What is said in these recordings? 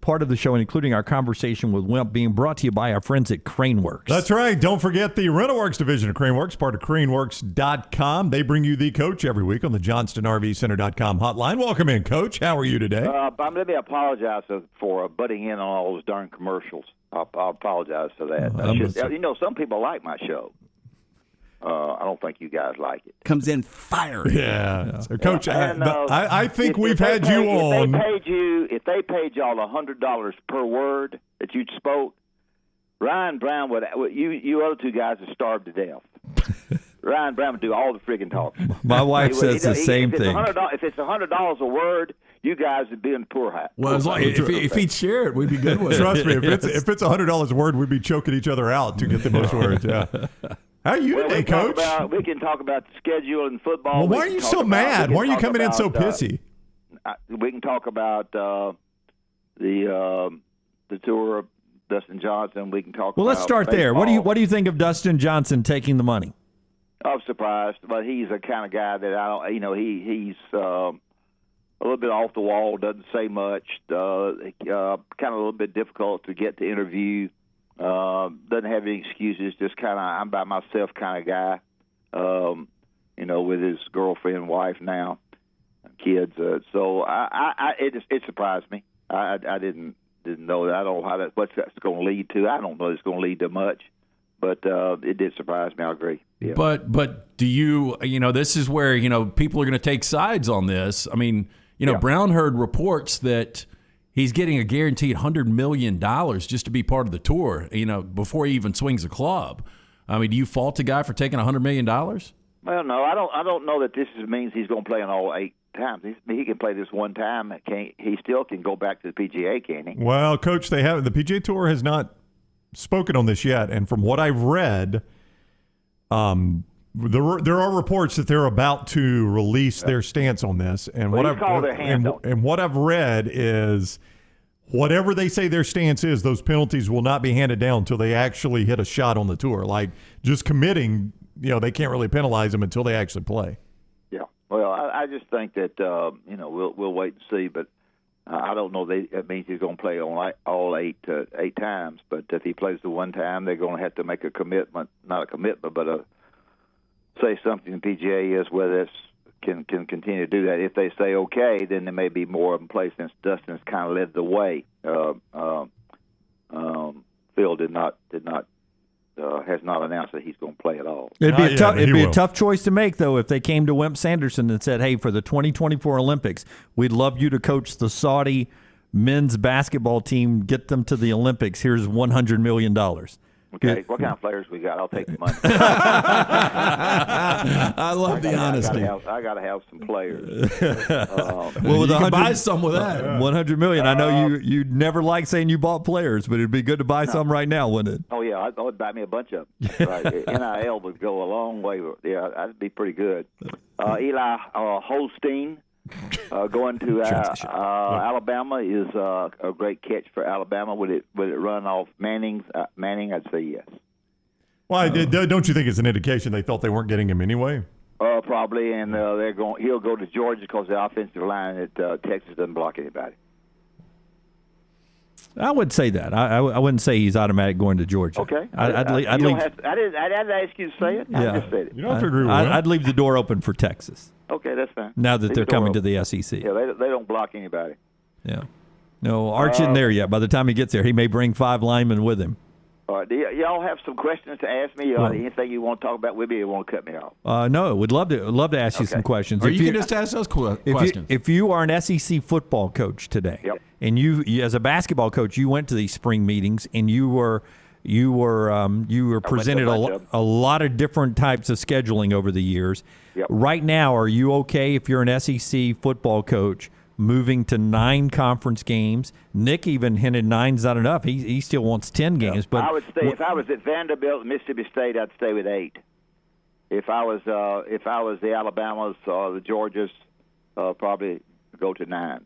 part of the show, including our conversation with Wimp, being brought to you by our friends at Craneworks. That's right. Don't forget the RentalWorks division of Craneworks, part of Craneworks.com. They bring you the coach every week on the JohnstonRVCenter.com hotline. Welcome in, Coach. How are you today? Let me apologize for butting in on all those darn commercials. I'll apologize for that. Some people like my show. I don't think you guys like it. Comes in fiery. Yeah. So, Coach, I think we've had you on. If they paid y'all $100 per word that you spoke, Ryan Brown you other two guys would starve to death. Ryan Brown would do all the friggin' talking. My wife says the same thing. If it's $100 a word, you guys would be in the poor hat. Well, if he'd share it, we'd be good with it. Trust me, if it's $100 a word, we'd be choking each other out to get the most words. Yeah. How are you today, Coach? We can talk about the schedule in football. Well, why are you so mad? Why are you coming in so pissy? We can talk about the tour of Dustin Johnson. We can talk. Well, let's start baseball. there. What do you think of Dustin Johnson taking the money? I'm surprised, but he's the kind of guy that I don't. He's a little bit off the wall. Doesn't say much. Kind of a little bit difficult to get to interview. Doesn't have any excuses. Just kind of I'm by myself kind of guy. With his girlfriend, wife now, kids. So it surprised me. I didn't know that. I don't know what that's going to lead to. I don't know it's going to lead to much, but it did surprise me. I agree. Yeah. But do you this is where people are going to take sides on this. I mean, Brown heard reports that he's getting a guaranteed $100 million just to be part of the tour, before he even swings a club. I mean, do you fault a guy for taking $100 million? Well, no, I don't know that this means he's going to play in all 8 times. He can play this one time. He still can go back to the PGA, can he? Well, Coach, the PGA Tour has not spoken on this yet, and from what I've read, there are reports that they're about to release their stance on this, and what I've read is whatever they say their stance is, those penalties will not be handed down until they actually hit a shot on the tour. Like just committing, they can't really penalize them until they actually play. Yeah. Well, I just think that we'll wait and see, but I don't know that means he's going to play on all 8 times. But if he plays the one time, they're going to have to make a commitment, not a commitment, but say something to PGA is whether this can continue to do that. If they say okay, then there may be more in place since Dustin's kind of led the way. Phil has not announced that he's going to play at all. It'd be a tough choice to make, though, if they came to Wimp Sanderson and said, hey, for the 2024 Olympics, we'd love you to coach the Saudi men's basketball team, get them to the Olympics. Here's $100 million. Okay, what kind of players we got? I'll take the money. I love the honesty. I got to have some players. Well, you can buy some with that. $100 million. I know you never like saying you bought players, but it'd be good to buy some right now, wouldn't it? Oh yeah, I would buy me a bunch of them. Right. NIL would go a long way. Yeah, that'd be pretty good. Eli Holstein. Going to Alabama is a great catch for Alabama. Would it run off Manning? I'd say yes. Why? Don't you think it's an indication they thought they weren't getting him anyway? Probably, and he'll go to Georgia because the offensive line at Texas doesn't block anybody. I would say that. I wouldn't say he's automatic going to Georgia. Okay. I'd leave. I didn't ask you to say it. Yeah. I just said it. You don't have to agree with I'd leave the door open for Texas. Okay, that's fine. Now that they're coming to the SEC. Yeah, they don't block anybody. Yeah. No, Arch isn't there yet. By the time he gets there, he may bring 5 linemen with him. All right. Do y'all have some questions to ask me? Anything you want to talk about with me, or you want to cut me off? No, we'd love to ask you some questions. Or you can just ask us questions. If you are an SEC football coach today, yep. and you as a basketball coach, you went to these spring meetings and you were presented a lot of different types of scheduling over the years. Yep. Right now, are you okay if you're an SEC football coach moving to 9 conference games? Nick even hinted 9's not enough. He still wants 10 games. But I would stay. If I was at Vanderbilt, Mississippi State, I'd stay with 8. If I was the Alabamas or the Georgias, probably go to 9.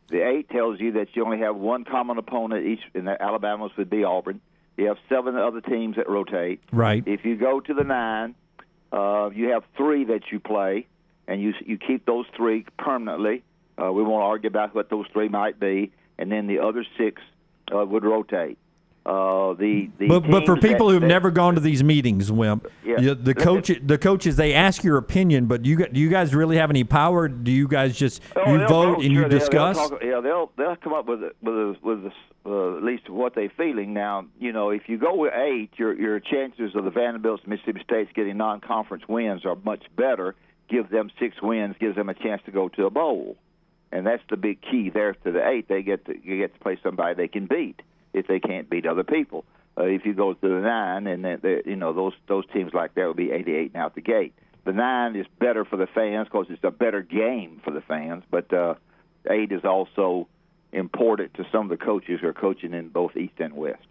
The 8 tells you that you only have one common opponent each, and the Alabamas would be Auburn. You have 7 other teams that rotate. Right. If you go to the 9, you have 3 that you play, and you keep those 3 permanently. We won't argue about what those 3 might be. and then the other 6 would rotate. But for people who've never gone to these meetings, Wimp, the coaches they ask your opinion, but do you guys really have any power? Do you guys just vote and you discuss? They'll come up with at least what they're feeling. Now, if you go with 8, your chances of the Vanderbilts and Mississippi States getting non-conference wins are much better. Give them 6 wins, gives them a chance to go to a bowl, and that's the big key there to the 8. You get to play somebody they can beat if they can't beat other people. If you go to the 9, and those teams like that will be 88 and out the gate. The 9 is better for the fans because it's a better game for the fans, but 8 is also important to some of the coaches who are coaching in both East and West.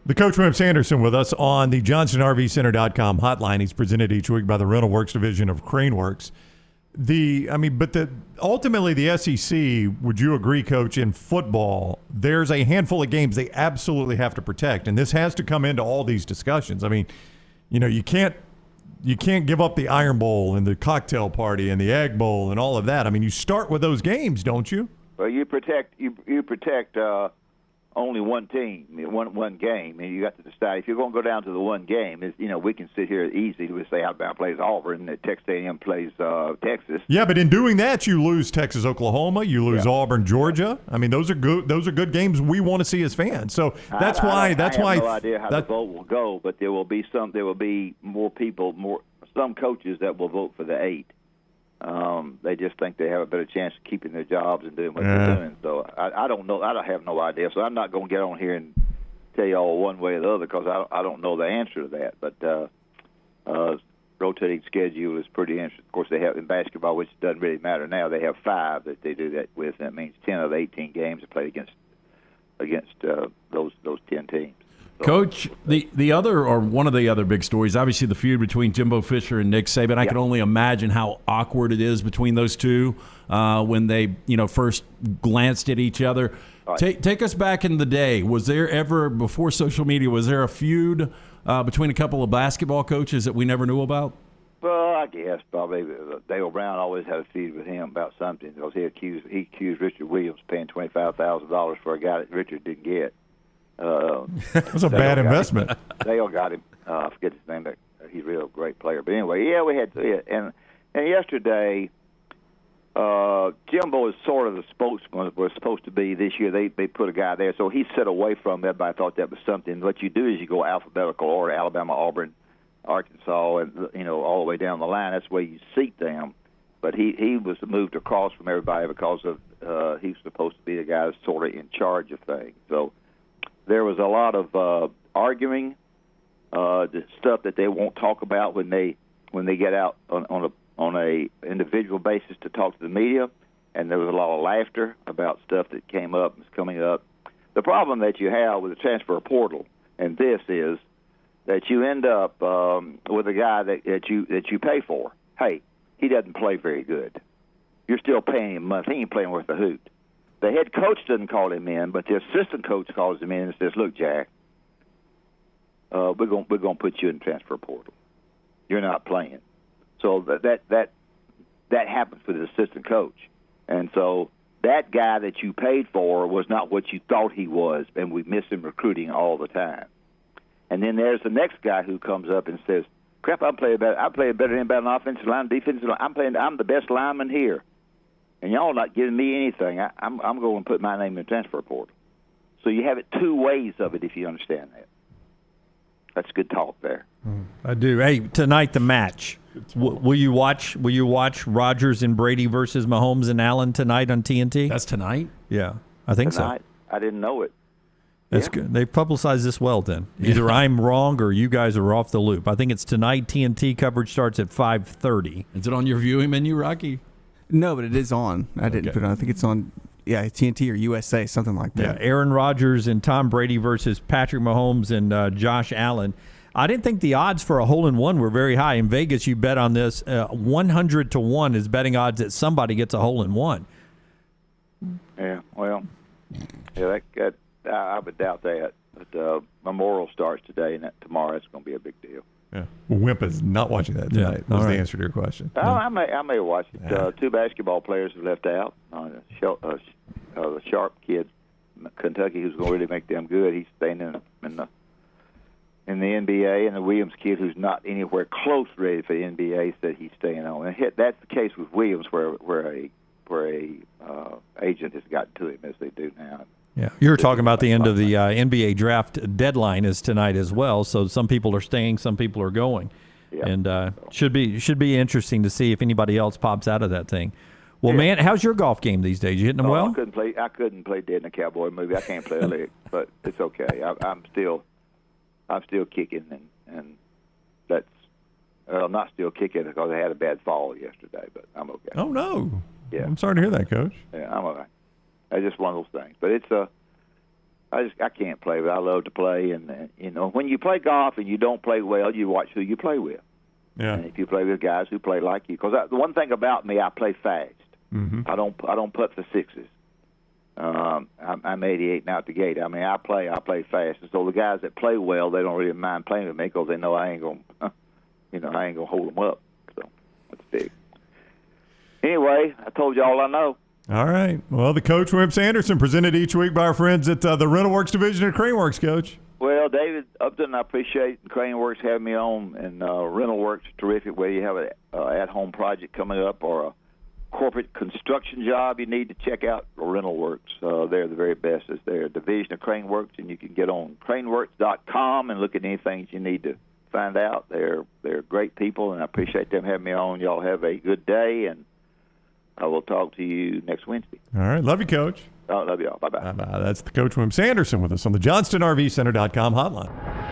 The coach, Wimp Sanderson, with us on the JohnsonRVCenter.com hotline. He's presented each week by the Rental Works division of Crane Works. Ultimately the SEC, would you agree, Coach, in football, there's a handful of games they absolutely have to protect, and this has to come into all these discussions. I mean, you can't give up the Iron Bowl and the cocktail party and the Egg Bowl and all of that. I mean, you start with those games, don't you? Well, you protect only one team, one game, and you got to decide if you're going to go down to the one game. We can sit here easy to say Alabama plays Auburn, and Texas A&M plays Texas. Yeah, but in doing that, you lose Texas, Oklahoma, you lose Auburn, Georgia. I mean, those are good games we want to see as fans. So that's why. I have no idea how the vote will go, but there will be more people, some coaches that will vote for the 8. They just think they have a better chance of keeping their jobs and doing what they're doing. So I don't know. I have no idea. So I'm not going to get on here and tell you all one way or the other because I don't know the answer to that. But rotating schedule is pretty interesting. Of course, they have in basketball, which doesn't really matter now. They have 5 that they do that with. And that means 10 of the 18 games are played against those 10 teams. Coach, the other or one of the other big stories, obviously the feud between Jimbo Fisher and Nick Saban. I can only imagine how awkward it is between those two when they first glanced at each other. Right. Take us back in the day. Was there ever, before social media, was there a feud between a couple of basketball coaches that we never knew about? Well, I guess probably Dale Brown always had a feud with him about something because he accused Richard Williams paying $25,000 for a guy that Richard didn't get. It was a bad investment. Dale got him. I forget his name. He's a real great player. But anyway, we had and yesterday, Jimbo is sort of the spokesman. Was supposed to be this year. They put a guy there, so he set away from everybody. Thought that was something. What you do is you go alphabetical order: Alabama, Auburn, Arkansas, and all the way down the line. That's where you seat them. But he was moved across from everybody because of he's supposed to be the guy that's sort of in charge of things. So. There was a lot of arguing, the stuff that they won't talk about when they get out on a individual basis to talk to the media, and there was a lot of laughter about stuff that came up and is coming up. The problem that you have with the transfer portal, and this is that you end up with a guy that you pay for. Hey, he doesn't play very good. You're still paying him money. He ain't playing worth a hoot. The head coach doesn't call him in, but the assistant coach calls him in and says, "Look, Jack, we're going to put you in the transfer portal. You're not playing." So that happens for the assistant coach, and so that guy that you paid for was not what you thought he was, and we miss him recruiting all the time. And then there's the next guy who comes up and says, "Crap, I play better than anybody on offensive line, defensive line. I'm the best lineman here." And y'all not giving me anything. I'm going to put my name in the transfer portal. So you have it 2 ways of it, if you understand that. That's good talk there. I do. Hey, tonight the match. Will you watch Rodgers and Brady versus Mahomes and Allen tonight on TNT? That's tonight? Yeah, I think tonight? So. I didn't know it. That's good. They publicized this well then. Either I'm wrong or you guys are off the loop. I think it's tonight. TNT coverage starts at 5:30. Is it on your viewing menu, Rocky? No, but it is on. I didn't put it on. I think it's on, TNT or USA, something like that. Yeah, Aaron Rodgers and Tom Brady versus Patrick Mahomes and Josh Allen. I didn't think the odds for a hole-in-one were very high. In Vegas, you bet on this. 100-1 is betting odds that somebody gets a hole-in-one. Yeah, well, I would doubt that. But Memorial starts today, and tomorrow it's going to be a big deal. Yeah. Well, Wimp is not watching that tonight. That's the answer to your question. Oh, I may watch it. 2 basketball players have left out. The Sharp kid Kentucky who's going to really make them good. He's staying in the NBA, and the Williams kid, who's not anywhere close ready for the NBA, said he's staying on. And that's the case with Williams, where a agent has gotten to him as they do now. Yeah, you were talking about the end of the NBA draft deadline is tonight as well. So some people are staying, some people are going, and should be interesting to see if anybody else pops out of that thing. Well, man, how's your golf game these days? You hitting them well? I couldn't play dead in a cowboy movie. I can't play a lick, but it's okay. I'm still kicking, and that's I'm not still kicking because I had a bad fall yesterday, but I'm okay. Oh no! Yeah, I'm sorry to hear that, Coach. Yeah, I'm all right. It's just one of those things. But it's I can't play, but I love to play, and when you play golf and you don't play well, you watch who you play with. Yeah. And if you play with guys who play like you, because the one thing about me, I play fast. Mm-hmm. I don't putt for sixes. I'm 88 and out the gate. I mean, I play fast. And so the guys that play well, they don't really mind playing with me because they know I ain't gonna hold them up. So that's big. Anyway, I told you all I know. All right. Well, the Coach Wimp Sanderson, presented each week by our friends at the Rental Works division of Crane Works, Coach. Well, David Upton, I appreciate Crane Works having me on, and Rental Works is terrific. Whether you have an at-home project coming up or a corporate construction job, you need to check out Rental Works. They're the very best. They're a division of Crane Works, and you can get on craneworks.com and look at anything you need to find out. They're great people, and I appreciate them having me on. Y'all have a good day, and I will talk to you next Wednesday. All right. Love you, Coach. I love y'all. Bye-bye. Bye-bye. That's the Coach Wimp Sanderson with us on the JohnstonRVCenter.com hotline.